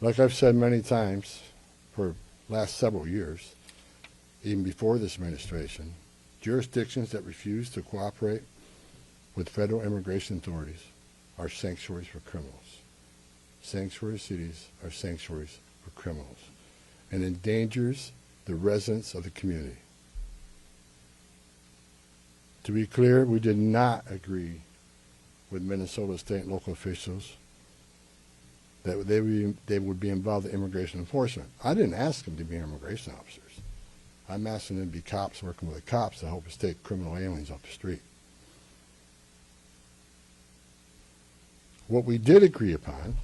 Like I've said many times for the last several years, even before this administration, jurisdictions that refuse to cooperate with federal immigration authorities are sanctuaries for criminals. Sanctuary cities are sanctuaries for criminals, and endangers the residents of the community. To be clear, we did not agree with Minnesota state and local officials that they would be involved in immigration enforcement. I didn't ask them to be immigration officers. I'm asking them to be cops working with the cops to help us take criminal aliens off the street. What we did agree upon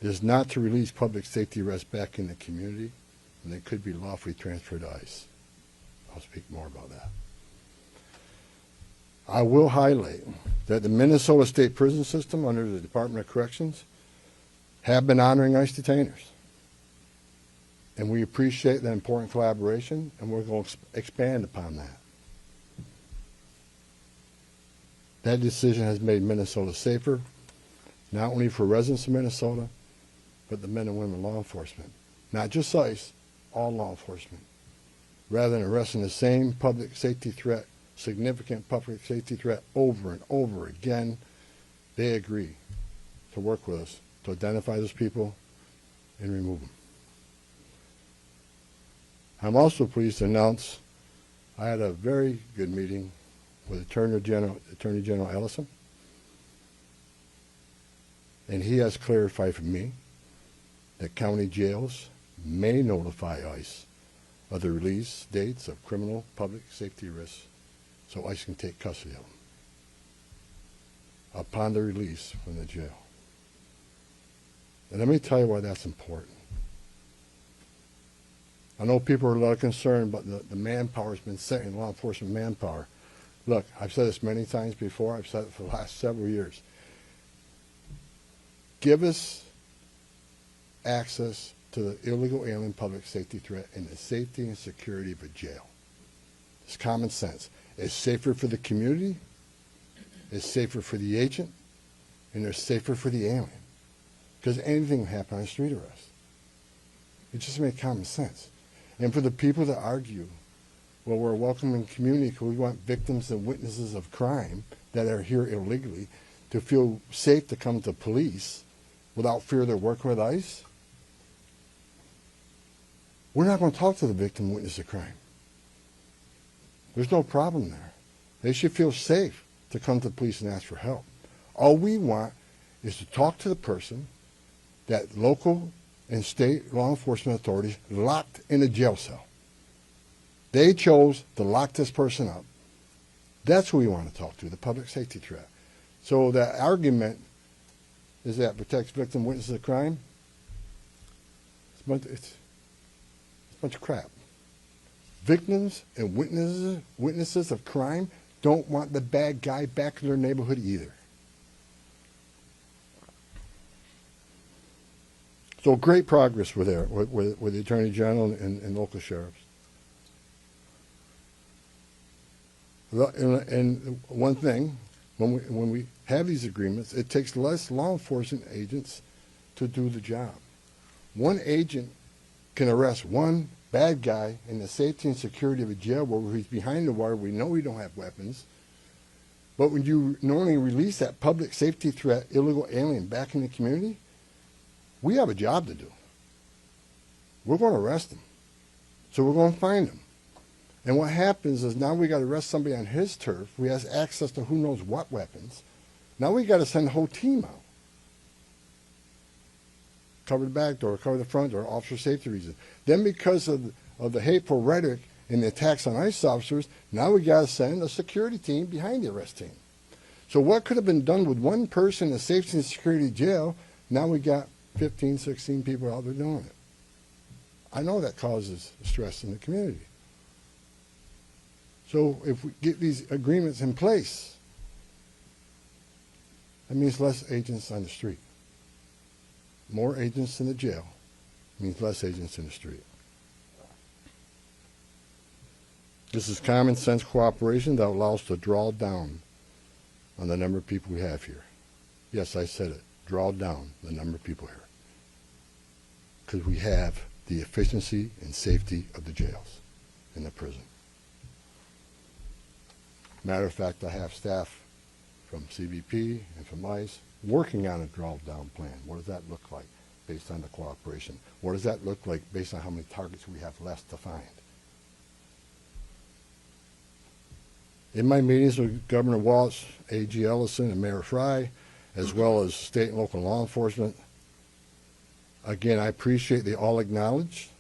is not to release public safety arrests back in the community, and they could be lawfully transferred to ICE. I'll speak more about that. I will highlight that the Minnesota State Prison System under the Department of Corrections have been honoring ICE detainers. And we appreciate that important collaboration, and we're going to expand upon that. That decision has made Minnesota safer, not only for residents of Minnesota, but the men and women in law enforcement. Not just ICE, all law enforcement. Rather than arresting the same public safety threat, significant public safety threat over and over again, they agree to work with us to identify those people and remove them. I'm also pleased to announce I had a very good meeting with Attorney General Ellison, and he has clarified for me that county jails may notify ICE of the release dates of criminal public safety risks so ICE can take custody of them upon the release from the jail. And let me tell you why that's important. I know people are a lot concerned about the manpower has been set in law enforcement manpower. Look, I've said this many times before. I've said it for the last several years. Give us access to the illegal alien public safety threat and the safety and security of a jail. It's common sense. It's safer for the community, it's safer for the agent, and it's safer for the alien. Because anything can happen on a street arrest. It just makes common sense. And for the people that argue, well, we're a welcoming community because we want victims and witnesses of crime that are here illegally to feel safe to come to police without fear they're working with ICE, we're not going to talk to the victim and witness of crime. There's no problem there. They should feel safe to come to the police and ask for help. All we want is to talk to the person that local and state law enforcement authorities locked in a jail cell. They chose to lock this person up. That's who we want to talk to, the public safety threat. So the argument is that protects victim witnesses of crime. It's a bunch of crap. Victims and witnesses of crime don't want the bad guy back in their neighborhood either. So great progress with the Attorney General and local sheriffs. And one thing, when we have these agreements, it takes less law enforcement agents to do the job. One agent can arrest one bad guy in the safety and security of a jail where he's behind the wire. We know we don't have weapons. But when you normally release that public safety threat, illegal alien back in the community, we have a job to do. We're going to arrest him. So we're going to find him. And what happens is now we got to arrest somebody on his turf. We have access to who knows what weapons. Now we got to send the whole team out. Cover the back door, cover the front door, officer safety reasons. Then because of the hateful rhetoric and the attacks on ICE officers, now we got to send a security team behind the arrest team. So what could have been done with one person in a safety and security jail, now we got 15, 16 people out there doing it. I know that causes stress in the community. So if we get these agreements in place, that means less agents on the street. More agents in the jail means less agents in the street. This is common sense cooperation that allows us to draw down on the number of people we have here. Yes, I said it. Draw down the number of people here. because we have the efficiency and safety of the jails and the prison. Matter of fact, I have staff from CBP and from ICE working on a drawdown plan. What does that look like based on the cooperation? What does that look like based on how many targets we have left to find? In my meetings with Governor Walz, A.G. Ellison, and Mayor Frey, as well as state and local law enforcement, again, I appreciate they all acknowledge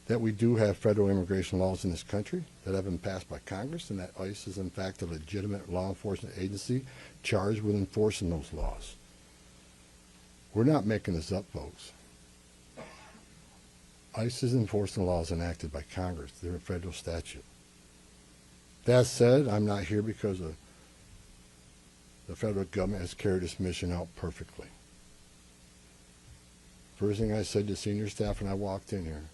that we do have federal immigration laws in this country that have been passed by Congress, and that ICE is in fact a legitimate law enforcement agency charged with enforcing those laws. We're not making this up, folks. ICE is enforcing laws enacted by Congress. They're a federal statute. That said, I'm not here because the federal government has carried this mission out perfectly. First thing I said to senior staff when I walked in here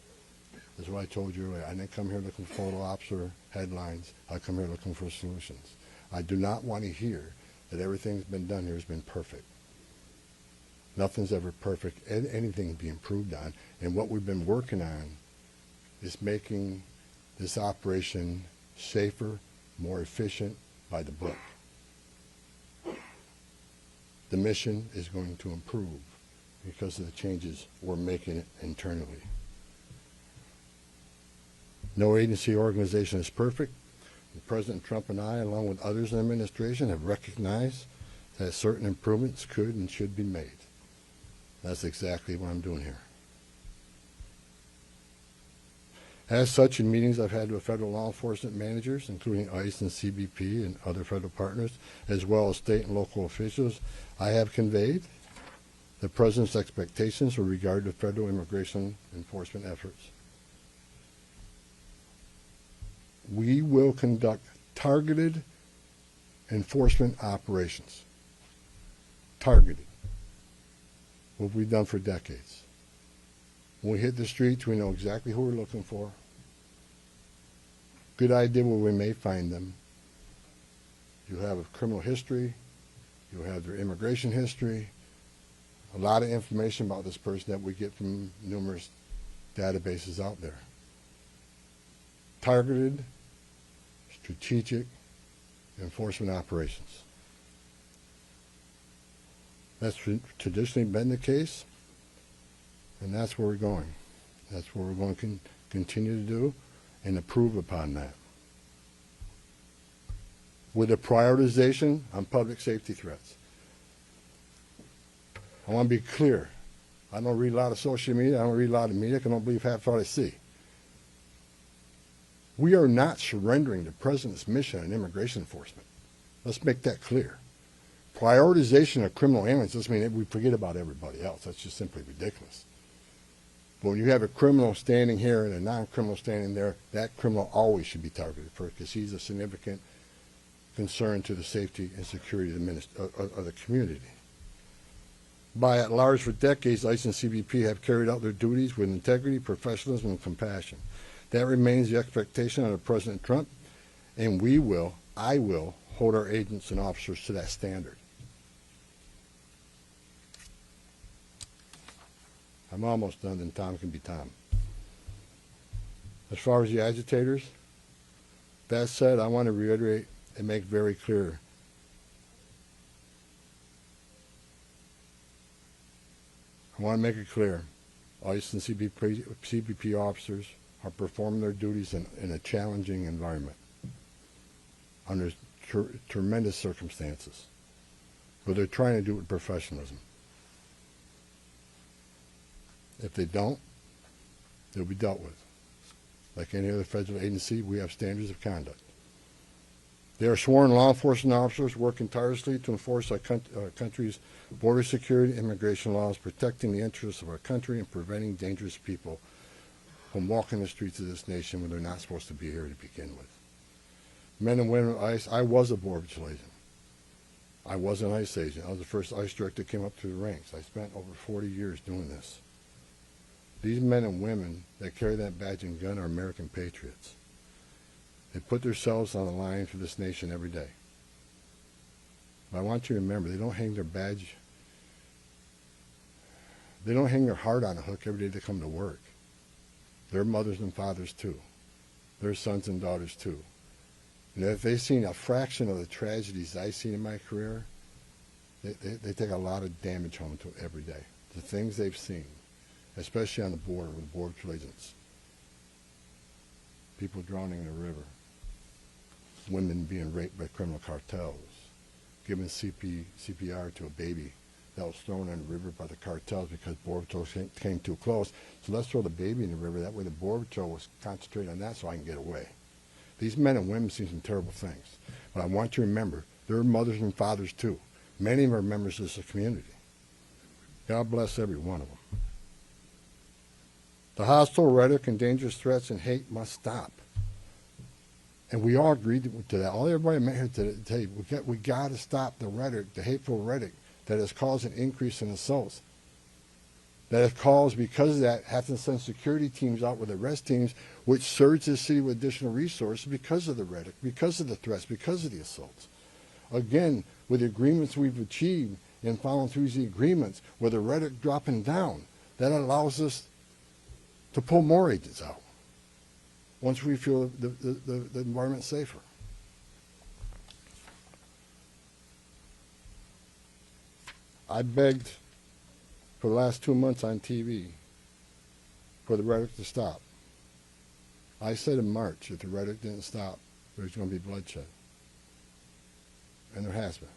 is what I told you earlier. I didn't come here looking for photo ops or headlines. I come here looking for solutions. I do not want to hear that everything's been done here has been perfect. Nothing's ever perfect. Anything can be improved on. And what we've been working on is making this operation safer, more efficient, by the book. The mission is going to improve because of the changes we're making internally. No agency or organization is perfect. And President Trump and I, along with others in the administration, have recognized that certain improvements could and should be made. That's exactly what I'm doing here. As such, in meetings I've had with federal law enforcement managers, including ICE and CBP and other federal partners, as well as state and local officials, I have conveyed the President's expectations with regard to federal immigration enforcement efforts. We will conduct targeted enforcement operations. Targeted. What we've done for decades. When we hit the streets, we know exactly who we're looking for. Good idea where we may find them. You have a criminal history. You have their immigration history. A lot of information about this person that we get from numerous databases out there. Targeted, strategic enforcement operations. That's traditionally been the case, and that's where we're going. That's what we're going to continue to do and improve upon that. With a prioritization on public safety threats. I want to be clear. I don't read a lot of social media. I don't read a lot of media. I don't believe half what I see. We are not surrendering the President's mission on immigration enforcement. Let's make that clear. Prioritization of criminal aliens doesn't mean that we forget about everybody else. That's just simply ridiculous. But when you have a criminal standing here and a non-criminal standing there, that criminal always should be targeted first because he's a significant concern to the safety and security of the community. By and large, for decades, ICE and CBP have carried out their duties with integrity, professionalism, and compassion. That remains the expectation under President Trump, and I will, hold our agents and officers to that standard. I'm almost done, then Tom can be Tom. As far as the agitators, that said, I want to reiterate and make very clear I want to make it clear, ICE and CBP officers are performing their duties in a challenging environment under tremendous circumstances, but they're trying to do it with professionalism. If they don't, they'll be dealt with. Like any other federal agency, we have standards of conduct. They are sworn law enforcement officers working tirelessly to enforce our country's border security and immigration laws, protecting the interests of our country and preventing dangerous people from walking the streets of this nation when they're not supposed to be here to begin with. Men and women of ICE, I was a Border Patrol agent. I was an ICE agent. I was the first ICE director that came up through the ranks. I spent over 40 years doing this. These men and women that carry that badge and gun are American patriots. They put themselves on the line for this nation every day. But I want you to remember, they don't hang their badge. They don't hang their heart on a hook every day they come to work. They're mothers and fathers too. They're sons and daughters too. And if they've seen a fraction of the tragedies I've seen in my career, they take a lot of damage home to every day. The things they've seen, especially on the border with Border Patrol agents. People drowning in the river. Women being raped by criminal cartels. Giving CPR to a baby that was thrown in the river by the cartels because Border Patrol came too close. So let's throw the baby in the river. That way the Border Patrol was concentrating on that so I can get away. These men and women see some terrible things. But I want you to remember, they're mothers and fathers too. Many of them are members of this community. God bless every one of them. The hostile rhetoric and dangerous threats and hate must stop. And we all agreed to that. All everybody met here to tell you, we got to stop the rhetoric, the hateful rhetoric that has caused an increase in assaults. That has caused, because of that, having to send security teams out with arrest teams, which surge the city with additional resources because of the rhetoric, because of the threats, because of the assaults. Again, with the agreements we've achieved and following through the agreements, with the rhetoric dropping down, that allows us to pull more agents out once we feel the environment's safer. I begged for the last 2 months on TV for the rhetoric to stop. I said in March if the rhetoric didn't stop, there was going to be bloodshed. And there has been.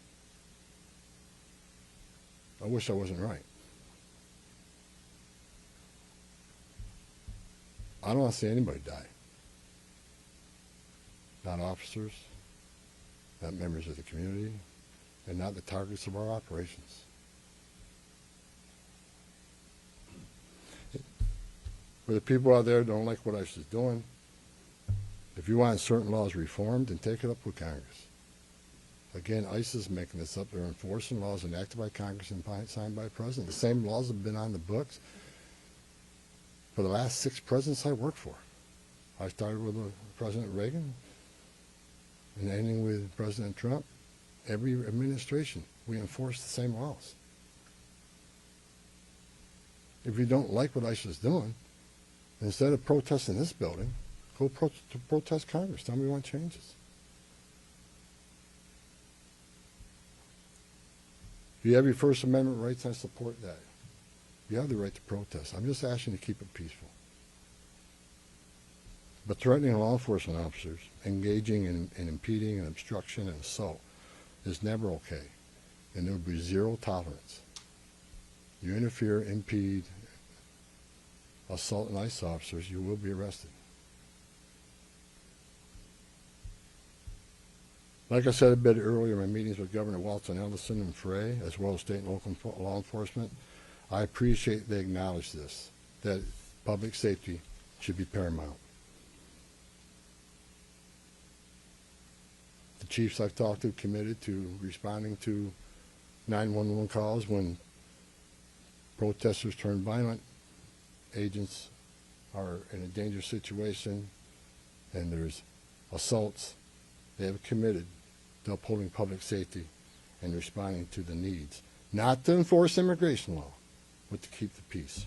I wish I wasn't right. I don't want to see anybody die. Not officers, not members of the community, and not the targets of our operations. For the people out there who don't like what ICE is doing, if you want certain laws reformed, then take it up with Congress. Again, ICE is making this up. They're enforcing laws enacted by Congress and signed by the President. The same laws have been on the books for the last 6 presidents I worked for. I started with President Reagan and ending with President Trump. Every administration, we enforce the same laws. If you don't like what ICE is doing, instead of protesting this building, go protest Congress. Tell me we want changes. If you have your First Amendment rights, I support that. You have the right to protest. I'm just asking you to keep it peaceful. But threatening law enforcement officers, engaging in impeding and obstruction and assault is never okay. And there will be zero tolerance. You interfere, impede, assault an ICE officers, you will be arrested. Like I said a bit earlier in my meetings with Governor Walz and Ellison and Frey, as well as state and local law enforcement, I appreciate they acknowledge this, that public safety should be paramount. The chiefs I've talked to committed to responding to 911 calls when protesters turn violent, agents are in a dangerous situation, and there's assaults. They have committed to upholding public safety and responding to the needs, not to enforce immigration law, but to keep the peace.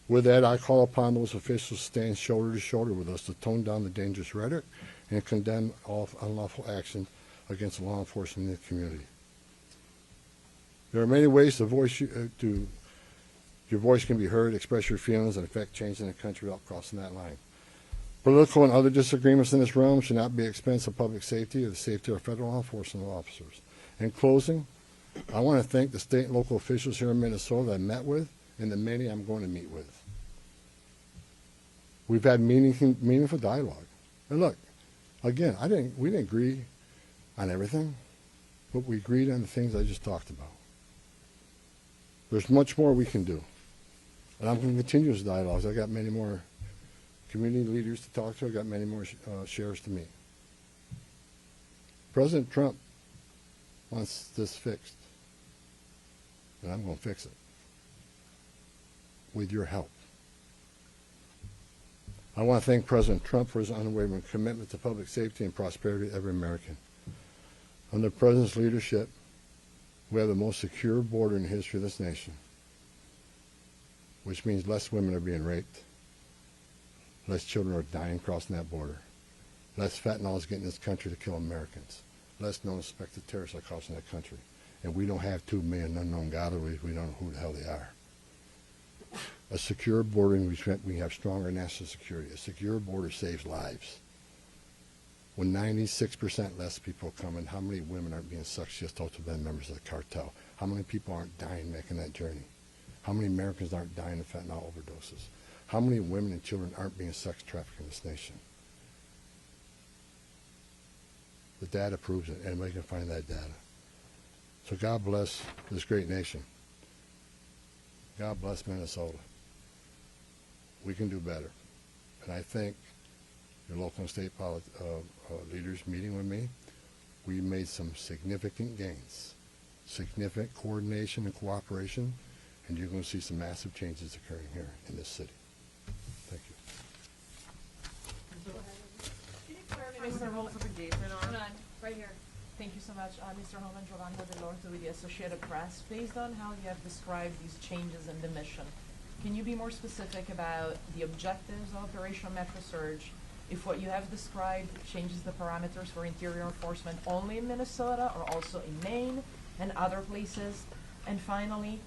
With that, I call upon those officials to stand shoulder to shoulder with us to tone down the dangerous rhetoric and condemn all unlawful action against law enforcement in the community. There are many ways to voice your voice can be heard, express your feelings, and affect change in the country without crossing that line. Political and other disagreements in this realm should not be at the expense of public safety or the safety of federal law enforcement officers. In closing, I want to thank the state and local officials here in Minnesota that I met with and the many I'm going to meet with. We've had meaningful dialogue. And look, again, we didn't agree on everything, but we agreed on the things I just talked about. There's much more we can do. And I'm going to continue this dialogue. I've got many more community leaders to talk to. I've got many more sheriffs to meet. President Trump wants this fixed. And I'm going to fix it. With your help. I want to thank President Trump for his unwavering commitment to public safety and prosperity of every American. Under the President's leadership, we have the most secure border in the history of this nation. which means less women are being raped, less children are dying crossing that border, less fentanyl is getting in this country to kill Americans, less known suspected terrorists are crossing that country. And we don't have 2 million unknown gotaways. We don't know who the hell they are. A secure border means we have stronger national security. A secure border saves lives. When 96% less people are coming, how many women aren't being sucked just to be members of the cartel? How many people aren't dying making that journey? How many Americans aren't dying of fentanyl overdoses? How many women and children aren't being sex trafficked in this nation? The data proves it. Anybody can find that data. So God bless this great nation. God bless Minnesota. We can do better. And I think your local and state leaders meeting with me, we made some significant gains, significant coordination and cooperation, and you're going to see some massive changes occurring here in this city. Thank you. Mr. Walz, Hold on, right here. thank you so much. Mr. Homan, Giovanni Dell'Orto with the Associated Press. Based on how you have described these changes in the mission, can you be more specific about the objectives of Operation Metro Surge? If what you have described changes the parameters for interior enforcement only in Minnesota or also in Maine and other places? And finally,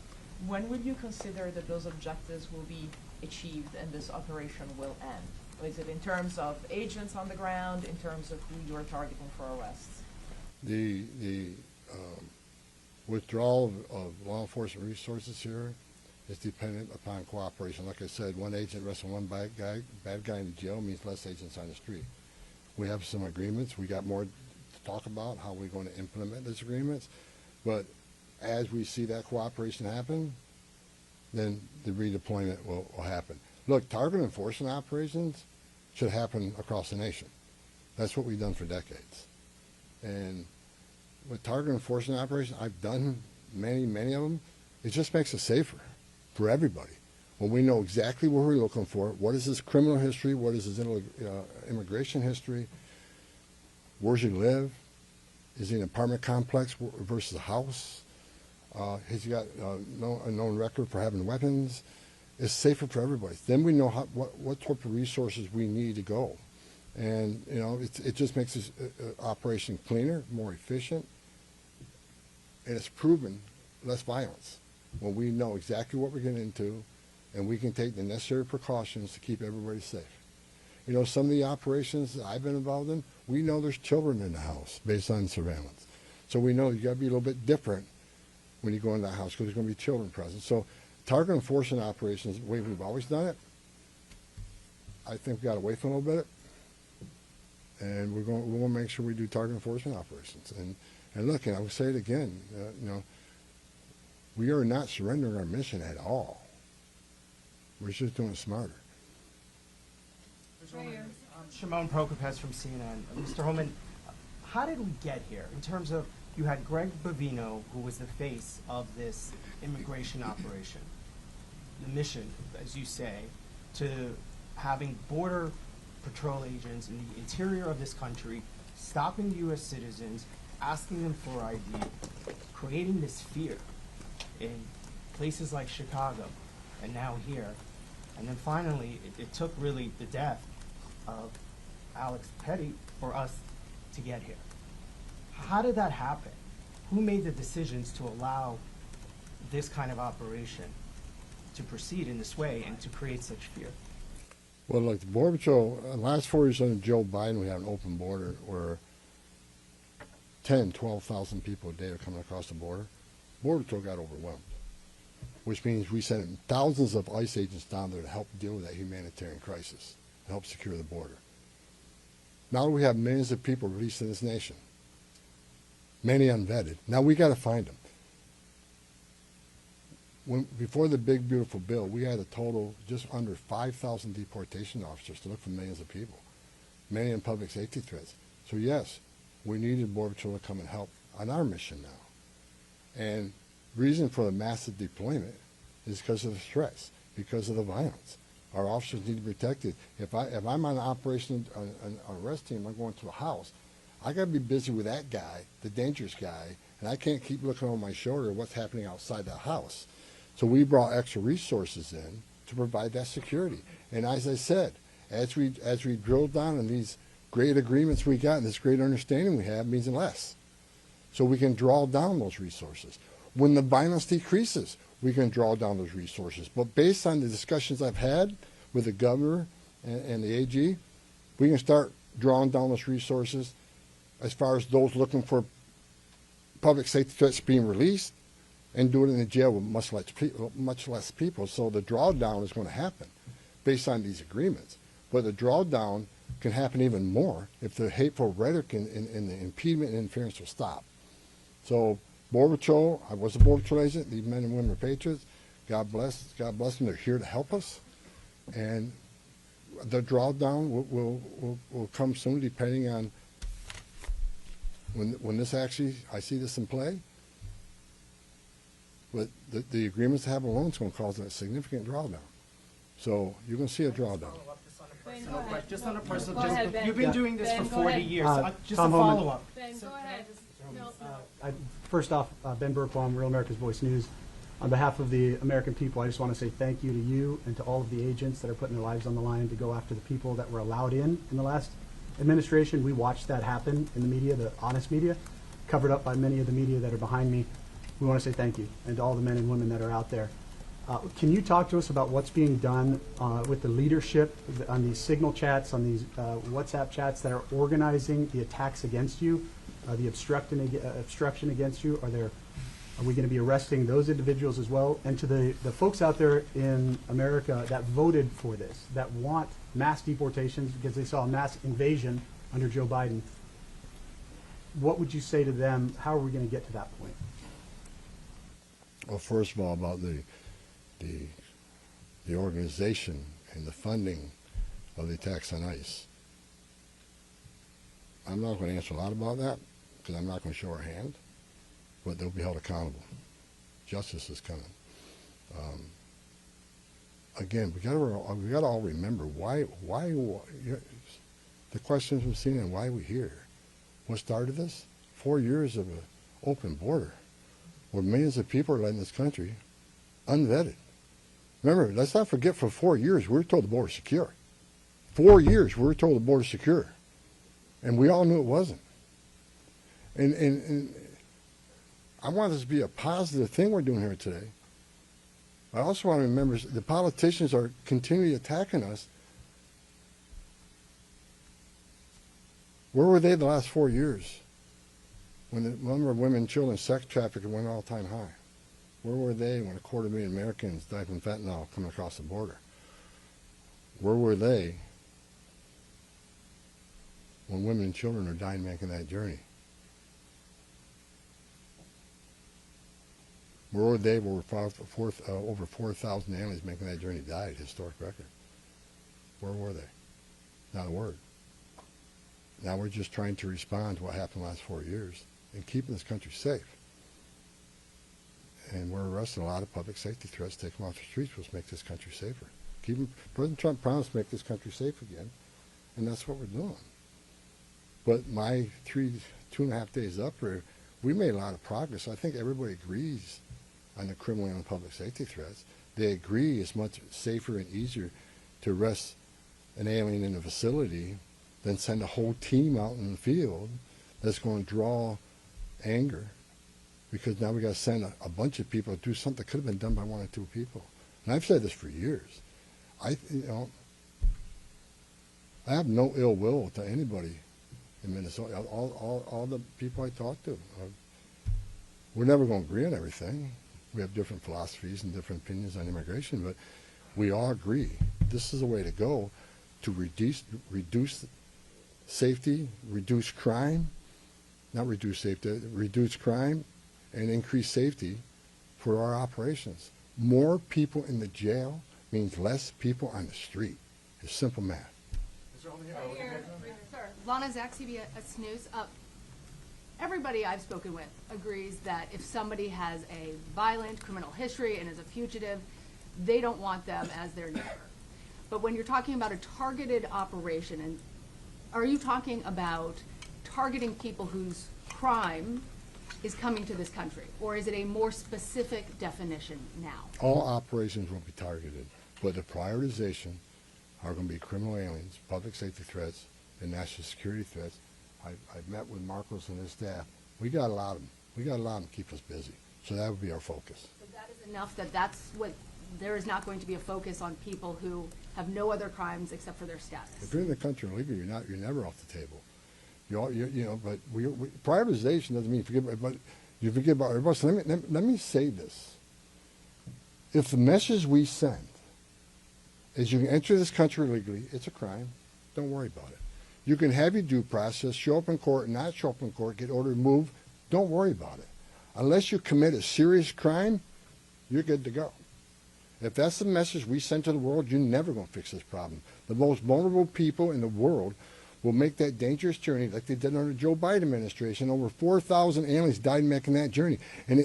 when would you consider that those objectives will be achieved and this operation will end? Is it in terms of agents on the ground, in terms of who you are targeting for arrests? The withdrawal of law enforcement resources here is dependent upon cooperation. Like I said, one agent arresting one bad guy in the jail means less agents on the street. We have some agreements. We got more to talk about how we're going to implement those agreements. But as we see that cooperation happen, then the redeployment will happen. Look, target enforcement operations should happen across the nation. That's what we've done for decades. And with target enforcement operations, I've done many of them. It just makes it safer for everybody. When we know exactly what we're looking for, what is his criminal history, what is his immigration history, where's he live, is he in an apartment complex versus a house, has he got a known record for having weapons, it's safer for everybody. Then we know what type of resources we need to go. And, you know, it just makes this operation cleaner, more efficient, and it's proven less violence when we know exactly what we're getting into and we can take the necessary precautions to keep everybody safe. You know, some of the operations that I've been involved in, we know there's children in the house based on surveillance. So we know you got to be a little bit different when you go in the house because there's going to be children present. So target enforcement operations, the way we've always done it, I think we got away from a little bit. And we want to make sure we do target enforcement operations. And look, and I will say it again, you know, we are not surrendering our mission at all. We're just doing it smarter. Shimon Prokopez from CNN. Mr. Homan, how did we get here in terms of you had Greg Bovino, who was the face of this immigration operation, the mission, as you say, to having border patrol agents in the interior of this country, stopping U.S. citizens, asking them for ID, creating this fear in places like Chicago and now here. And then finally, it took really the death of Alex Pretti for us to get here. How did that happen? Who made the decisions to allow this kind of operation to proceed in this way and to create such fear? Well, look, the Border Patrol, in the last 4 years under Joe Biden, we had an open border where 10, 12,000 people a day are coming across the border. Border Patrol got overwhelmed, which means we sent thousands of ICE agents down there to help deal with that humanitarian crisis, to help secure the border. Now we have millions of people released in this nation, many unvetted. Now we got to find them. Before the big, beautiful bill, we had a total just under 5,000 deportation officers to look for millions of people, many in public safety threats. So yes, we needed Border Patrol to come and help on our mission now. And the reason for the massive deployment is because of the threats, because of the violence. Our officers need to be protected. If I'm on an operation, an arrest team, I'm going to a house, I got to be busy with that guy, the dangerous guy, and I can't keep looking over my shoulder at what's happening outside the house. So we brought extra resources in to provide that security. And as I said, as we drill down on these great agreements we got and this great understanding we have means less. So we can draw down those resources. When the violence decreases, we can draw down those resources. But based on the discussions I've had with the governor and the AG, we can start drawing down those resources as far as those looking for public safety threats being released and do it in the jail with much less people. So the drawdown is going to happen based on these agreements. But the drawdown can happen even more if the hateful rhetoric and the impediment and interference will stop. So Border Patrol, I was a Border Patrol agent. These men and women are patriots. God bless them. They're here to help us. And the drawdown will come soon, depending on when this actually, I see this in play. But the agreements to have alone is going to cause a significant drawdown. So you're going to see a drawdown. Ben, go ahead. Just on a personal, Go ahead, Ben. you've been doing this Ben, for go 40 ahead. years. Just Tom a Homan. follow-up. Ben, go ahead. No. First off, Ben Burkbaum, Real America's Voice News. On behalf of the American people, I just want to say thank you to you and to all of the agents that are putting their lives on the line to go after the people that were allowed in the last administration. We watched that happen in the media, the honest media, covered up by many of the media that are behind me. We want to say thank you, and to all the men and women that are out there. Can you talk to us about what's being done with the leadership on these signal chats, on these WhatsApp chats that are organizing the attacks against you, the obstruction against you? Are we going to be arresting those individuals as well? And to the folks out there in America that voted for this, that want mass deportations because they saw a mass invasion under Joe Biden, what would you say to them? How are we going to get to that point? Well, first of all, about the organization and the funding of the attacks on ICE. I'm not going to answer a lot about that because I'm not going to show our hand, but they'll be held accountable. Justice is coming. Again, we got to all remember why the questions we've seen and why we're here. What started this? 4 years of an open border, where millions of people are letting this country unvetted. Remember, let's not forget, for 4 years we were told the border's secure. 4 years we were told the border's secure, and we all knew it wasn't. And I want this to be a positive thing we're doing here today. I also want to remember the politicians are continually attacking us. Where were they the last 4 years when the number of women and children sex trafficking went all-time high? Where were they when 250,000 Americans died from fentanyl coming across the border? Where were they when women and children are dying making that journey? Where were they when over 4,000 families making that journey died? Historic record. Where were they? Not a word. Now we're just trying to respond to what happened the last 4 years and keeping this country safe. And we're arresting a lot of public safety threats, take them off the streets, which make this country safer. President Trump promised to make this country safe again, and that's what we're doing. But my 2.5 days up here, we made a lot of progress. I think everybody agrees on the criminal and public safety threats. They agree it's much safer and easier to arrest an alien in a facility than send a whole team out in the field that's going to draw anger, because now we got to send a bunch of people to do something that could have been done by 1 or 2 people. And I've said this for years. I have no ill will to anybody in Minnesota. All the people I talk to, we're never going to agree on everything. We have different philosophies and different opinions on immigration, but we all agree this is the way to go to reduce safety, reduce crime, not reduce safety, reduce crime and increase safety for our operations. More people in the jail means less people on the street. It's simple math. Right here. Sir. Lana Zach, CBS News. Everybody I've spoken with agrees that if somebody has a violent criminal history and is a fugitive, they don't want them as their neighbor. But when you're talking about a targeted operation, and are you talking about targeting people whose crime is coming to this country, or is it a more specific definition now? All operations will be targeted. But the prioritization are going to be criminal aliens, public safety threats, and national security threats. I've met with Marcos and his staff. We got a lot of them. We got a lot of them to keep us busy. So that would be our focus. But that is enough that's what, there is not going to be a focus on people who have no other crimes except for their status. If you're in the country illegally, you're never off the table. But prioritization doesn't mean you forget, but you forget about everybody. So let me say this. If the message we send is you can enter this country illegally, it's a crime, don't worry about it. You can have your due process, show up in court, not show up in court, get ordered removed, don't worry about it. Unless you commit a serious crime, you're good to go. If that's the message we send to the world, you're never going to fix this problem. The most vulnerable people in the world will make that dangerous journey like they did under the Joe Biden administration. Over 4,000 aliens died making that journey. And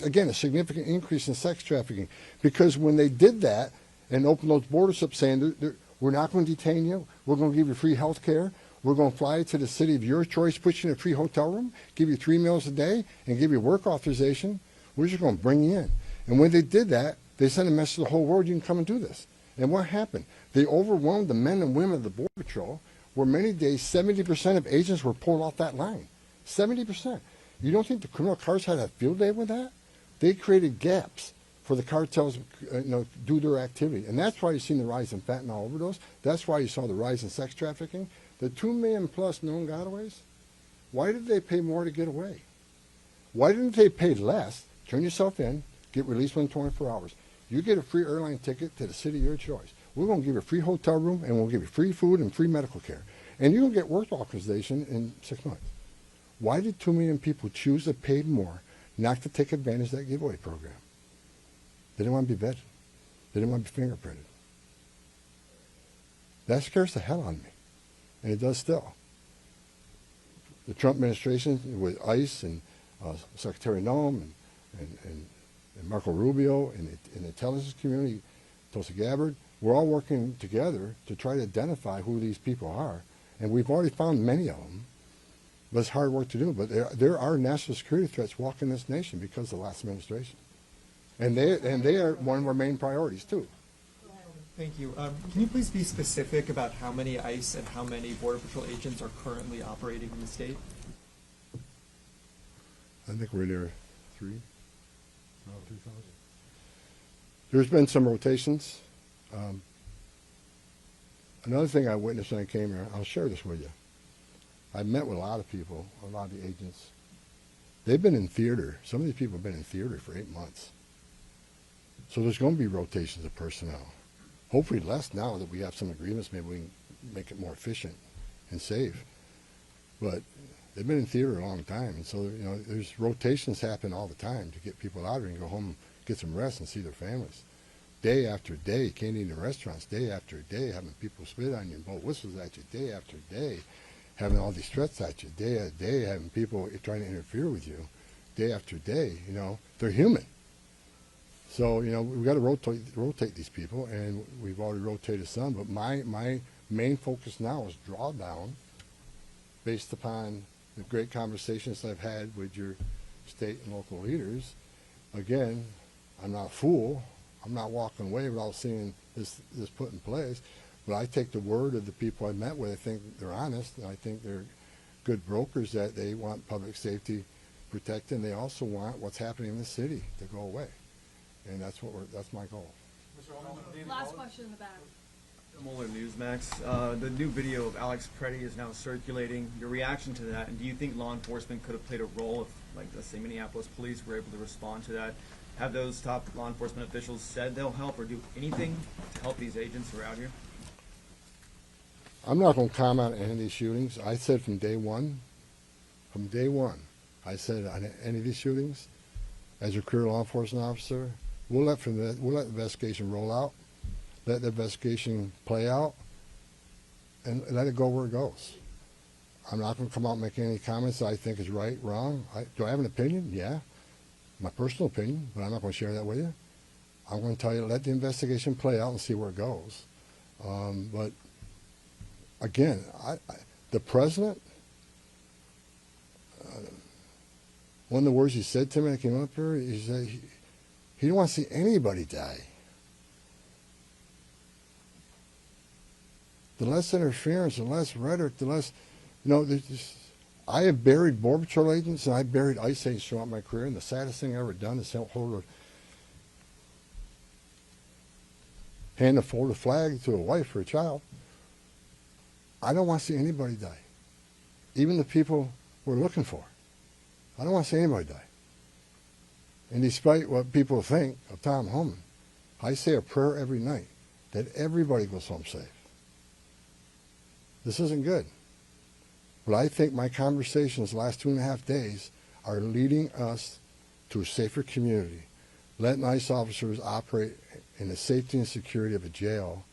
again, a significant increase in sex trafficking. Because when they did that and opened those borders up saying, we're not going to detain you, we're going to give you free health care, we're going to fly you to the city of your choice, put you in a free hotel room, give you 3 meals a day, and give you work authorization, we're just going to bring you in. And when they did that, they sent a message to the whole world, you can come and do this. And what happened? They overwhelmed the men and women of the Border Patrol, where many days 70% of agents were pulled off that line. 70%. You don't think the criminal cartels had a field day with that? They created gaps for the cartels do their activity. And that's why you've seen the rise in fentanyl overdose. That's why you saw the rise in sex trafficking. The 2 million plus known gotaways, why did they pay more to get away? Why didn't they pay less, turn yourself in, get released within 24 hours? You get a free airline ticket to the city of your choice. We're going to give you a free hotel room, and we'll give you free food and free medical care. And you're going to get work authorization in 6 months. Why did 2 million people choose to pay more not to take advantage of that giveaway program? They didn't want to be vetted. They didn't want to be fingerprinted. That scares the hell out of me, and it does still. The Trump administration with ICE and Secretary Noem and Marco Rubio and the intelligence community, Tulsi Gabbard, we're all working together to try to identify who these people are. And we've already found many of them. But it's hard work to do. But there are national security threats walking this nation because of the last administration. And they are one of our main priorities, too. Thank you. Can you please be specific about how many ICE and how many Border Patrol agents are currently operating in the state? I think we're near 3,000. There's been some rotations. Another thing I witnessed when I came here, I'll share this with you. I met with a lot of people, a lot of the agents. They've been in theater. Some of these people have been in theater for 8 months. So there's going to be rotations of personnel. Hopefully less now that we have some agreements. Maybe we can make it more efficient and safe. But they've been in theater a long time. And so, there's rotations happen all the time to get people out here and go home, get some rest and see their families. Day after day, can't eat in restaurants, day after day, having people spit on you and blow whistles at you, day after day, having all these threats at you, day after day, having people trying to interfere with you, day after day, they're human. So, we've got to rotate these people, and we've already rotated some, but my main focus now is drawdown based upon the great conversations I've had with your state and local leaders. Again, I'm not a fool. I'm not walking away without seeing this put in place. But I take the word of the people I met with. I think they're honest, and I think they're good brokers, that they want public safety protected, and they also want what's happening in the city to go away. And that's my goal. Last question in the back. Mueller Newsmax. The new video of Alex Pretti is now circulating. Your reaction to that, and do you think law enforcement could have played a role if, let's say, Minneapolis police were able to respond to that? Have those top law enforcement officials said they'll help or do anything to help these agents who are out here? I'm not going to comment on any of these shootings. I said from day one, I said on any of these shootings, as a career law enforcement officer, we'll let the investigation roll out, let the investigation play out, and let it go where it goes. I'm not going to come out and make any comments that I think is right, wrong. Do I have an opinion? Yeah. My personal opinion, but I'm not going to share that with you. I'm going to tell you, let the investigation play out and see where it goes. But again, the president, one of the words he said to me when I came up here, he said he didn't want to see anybody die. the less interference, the less rhetoric, the less, there's just, I have buried Border Patrol agents and I buried ICE agents throughout my career, and the saddest thing I ever done is hand a folded flag to a wife or a child. I don't want to see anybody die, even the people we're looking for. I don't want to see anybody die. And despite what people think of Tom Homan, I say a prayer every night that everybody goes home safe. This isn't good. But I think my conversations the last 2.5 days are leading us to a safer community, letting ICE officers operate in the safety and security of a jail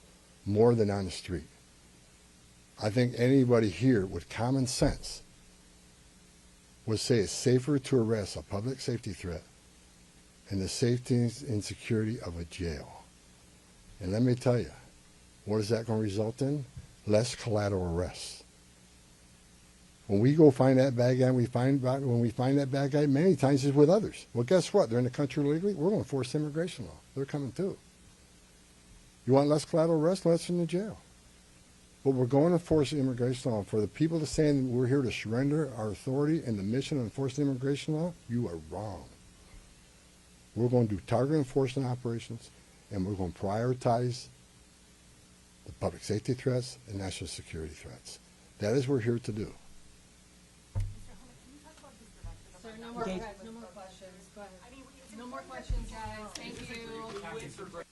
more than on the street. I think anybody here with common sense would say it's safer to arrest a public safety threat in the safety and security of a jail. And let me tell you, what is that going to result in? Less collateral arrests. When we go find that bad guy, when we find that bad guy, many times it's with others. Well, guess what? They're in the country illegally. We're going to enforce immigration law. They're coming too. You want less collateral arrest? Let us in the jail. But we're going to enforce immigration law. For the people that saying we're here to surrender our authority and the mission of enforcing immigration law, you are wrong. We're going to do target enforcement operations, and we're going to prioritize the public safety threats and national security threats. That is what we're here to do. Sir, no more questions. Go ahead. No more questions, guys. Thank you.